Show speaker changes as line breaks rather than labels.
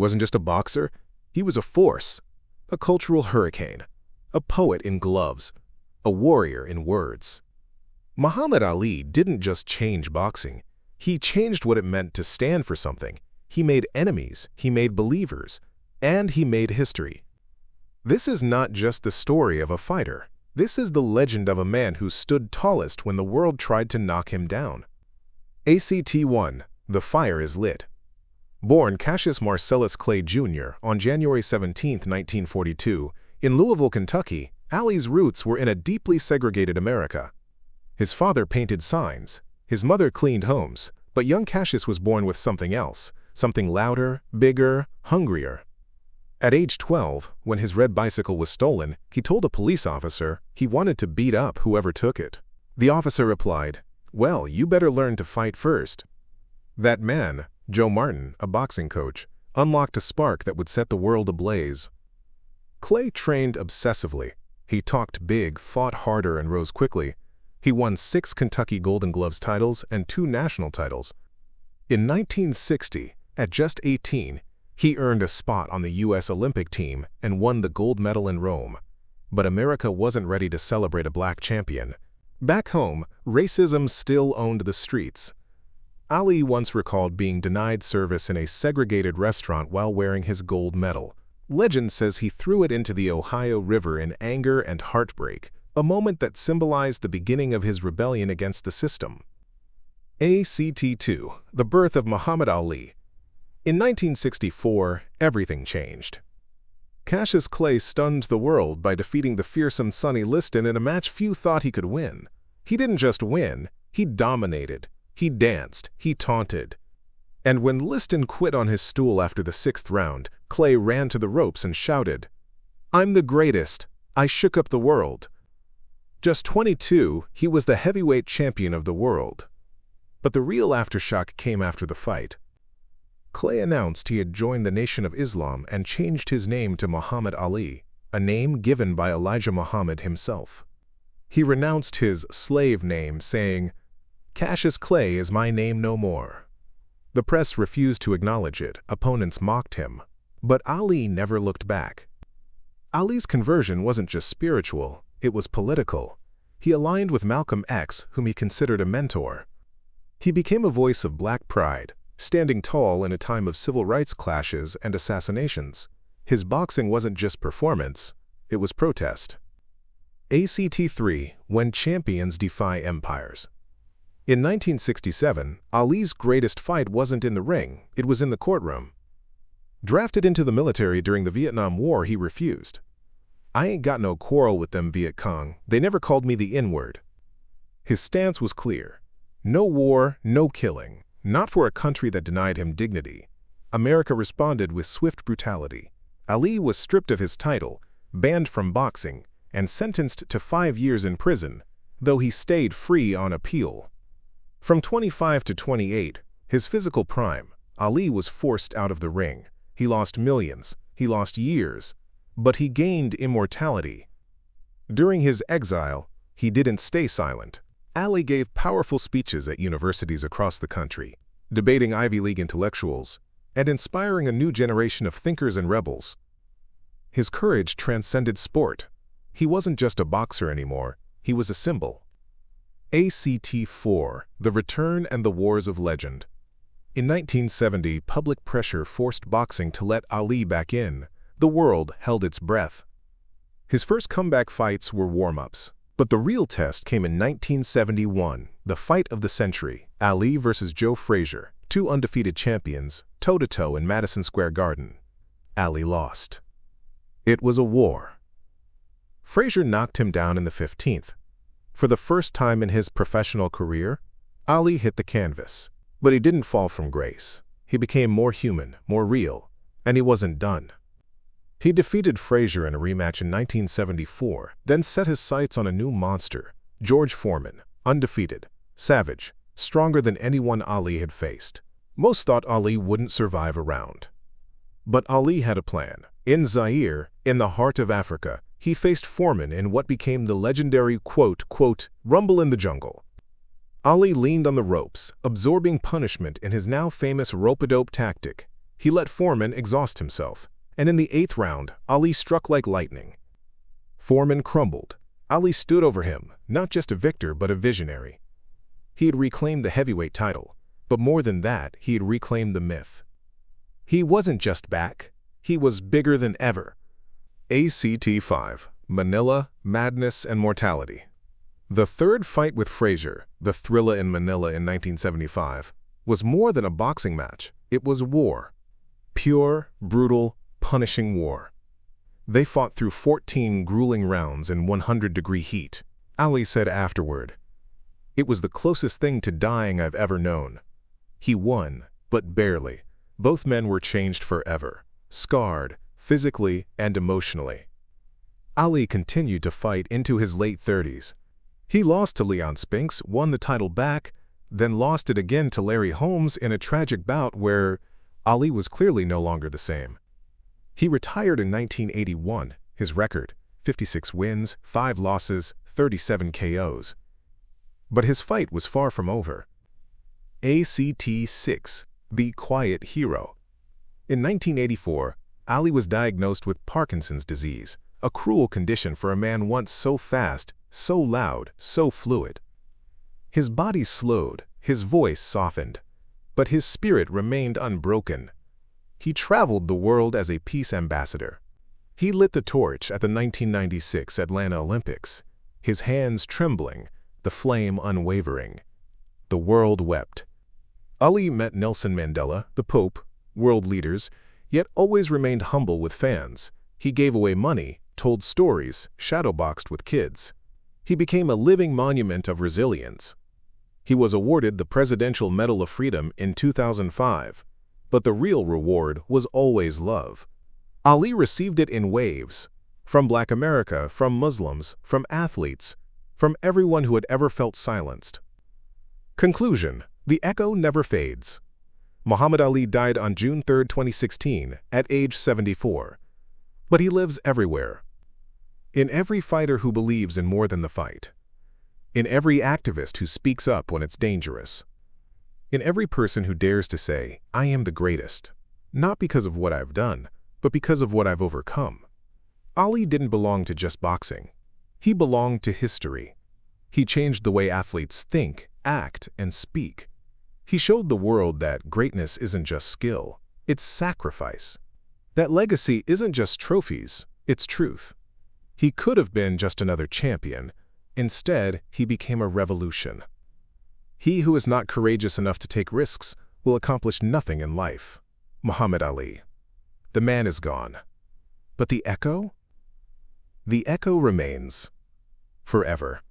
wasn't just a boxer, he was a force, a cultural hurricane, a poet in gloves, a warrior in words. Muhammad Ali didn't just change boxing, he changed what it meant to stand for something. He made enemies, he made believers, and he made history. This is not just the story of a fighter. This is the legend of a man who stood tallest when the world tried to knock him down. ACT-1, The Fire is Lit. Born Cassius Marcellus Clay Jr. on January 17, 1942, in Louisville, Kentucky, Ali's roots were in a deeply segregated America. His father painted signs, his mother cleaned homes, but young Cassius was born with something else, something louder, bigger, hungrier. At age 12, when his red bicycle was stolen, he told a police officer he wanted to beat up whoever took it. The officer replied, "Well, you better learn to fight first." That man, Joe Martin, a boxing coach, unlocked a spark that would set the world ablaze. Clay trained obsessively. He talked big, fought harder, and rose quickly. He won 6 Kentucky Golden Gloves titles and 2 national titles. In 1960, at just 18, he earned a spot on the U.S. Olympic team and won the gold medal in Rome. But America wasn't ready to celebrate a black champion. Back home, racism still owned the streets. Ali once recalled being denied service in a segregated restaurant while wearing his gold medal. Legend says he threw it into the Ohio River in anger and heartbreak, a moment that symbolized the beginning of his rebellion against the system. ACT-2, The Birth of Muhammad Ali. In 1964, everything changed. Cassius Clay stunned the world by defeating the fearsome Sonny Liston in a match few thought he could win. He didn't just win, he dominated. He danced, he taunted. And when Liston quit on his stool after the 6th round, Clay ran to the ropes and shouted, "I'm the greatest. I shook up the world." Just 22, he was the heavyweight champion of the world. But the real aftershock came after the fight. Clay announced he had joined the Nation of Islam and changed his name to Muhammad Ali, a name given by Elijah Muhammad himself. He renounced his slave name, saying, "Cassius Clay is my name no more." The press refused to acknowledge it, opponents mocked him. But Ali never looked back. Ali's conversion wasn't just spiritual, it was political. He aligned with Malcolm X, whom he considered a mentor. He became a voice of black pride, standing tall in a time of civil rights clashes and assassinations. His boxing wasn't just performance, it was protest. ACT-3, When Champions Defy Empires. In 1967, Ali's greatest fight wasn't in the ring, it was in the courtroom. Drafted into the military during the Vietnam War, he refused. "I ain't got no quarrel with them Viet Cong, they never called me the N-word." His stance was clear. No war, no killing, not for a country that denied him dignity. America responded with swift brutality. Ali was stripped of his title, banned from boxing, and sentenced to 5 years in prison, though he stayed free on appeal. From 25 to 28, his physical prime, Ali was forced out of the ring. He lost millions, he lost years, but he gained immortality. During his exile, he didn't stay silent. Ali gave powerful speeches at universities across the country, debating Ivy League intellectuals, and inspiring a new generation of thinkers and rebels. His courage transcended sport. He wasn't just a boxer anymore, he was a symbol. ACT-4, The Return and the Wars of Legend. In 1970, public pressure forced boxing to let Ali back in. The world held its breath. His first comeback fights were warm-ups. But the real test came in 1971, the fight of the century, Ali versus Joe Frazier, 2 undefeated champions, toe-to-toe in Madison Square Garden. Ali lost. It was a war. Frazier knocked him down in the 15th. For the first time in his professional career, Ali hit the canvas. But he didn't fall from grace. He became more human, more real, and he wasn't done. He defeated Frazier in a rematch in 1974, then set his sights on a new monster, George Foreman, undefeated, savage, stronger than anyone Ali had faced. Most thought Ali wouldn't survive a round. But Ali had a plan. In Zaire, in the heart of Africa, he faced Foreman in what became the legendary "rumble in the jungle." Ali leaned on the ropes, absorbing punishment in his now famous rope-a-dope tactic. He let Foreman exhaust himself, and in the 8th round, Ali struck like lightning. Foreman crumbled. Ali stood over him, not just a victor but a visionary. He had reclaimed the heavyweight title, but more than that, he had reclaimed the myth. He wasn't just back, he was bigger than ever. ACT 5, Manila, Madness and Mortality. The third fight with Frazier, the Thrilla in Manila in 1975, was more than a boxing match. It was war. Pure, brutal, punishing war. They fought through 14 grueling rounds in 100-degree heat. Ali said afterward, "It was the closest thing to dying I've ever known." He won, but barely. Both men were changed forever, scarred, physically and emotionally. Ali continued to fight into his late 30s. He lost to Leon Spinks, won the title back, then lost it again to Larry Holmes in a tragic bout where Ali was clearly no longer the same. He retired in 1981, his record, 56 wins, 5 losses, 37 KOs. But his fight was far from over. ACT 6, The Quiet Hero. In 1984, Ali was diagnosed with Parkinson's disease, a cruel condition for a man once so fast, so loud, so fluid. His body slowed, his voice softened, but his spirit remained unbroken. He traveled the world as a peace ambassador. He lit the torch at the 1996 Atlanta Olympics, his hands trembling, the flame unwavering. The world wept. Ali met Nelson Mandela, the Pope, world leaders, yet always remained humble with fans. He gave away money, told stories, shadowboxed with kids. He became a living monument of resilience. He was awarded the Presidential Medal of Freedom in 2005, but the real reward was always love. Ali received it in waves, from Black America, from Muslims, from athletes, from everyone who had ever felt silenced. Conclusion: the echo never fades. Muhammad Ali died on June 3, 2016, at age 74. But he lives everywhere. In every fighter who believes in more than the fight. In every activist who speaks up when it's dangerous. In every person who dares to say, "I am the greatest," not because of what I've done, but because of what I've overcome. Ali didn't belong to just boxing. He belonged to history. He changed the way athletes think, act, and speak. He showed the world that greatness isn't just skill, it's sacrifice. That legacy isn't just trophies, it's truth. He could have been just another champion. Instead, he became a revolution. He who is not courageous enough to take risks will accomplish nothing in life. Muhammad Ali. The man is gone. But the echo? The echo remains. Forever.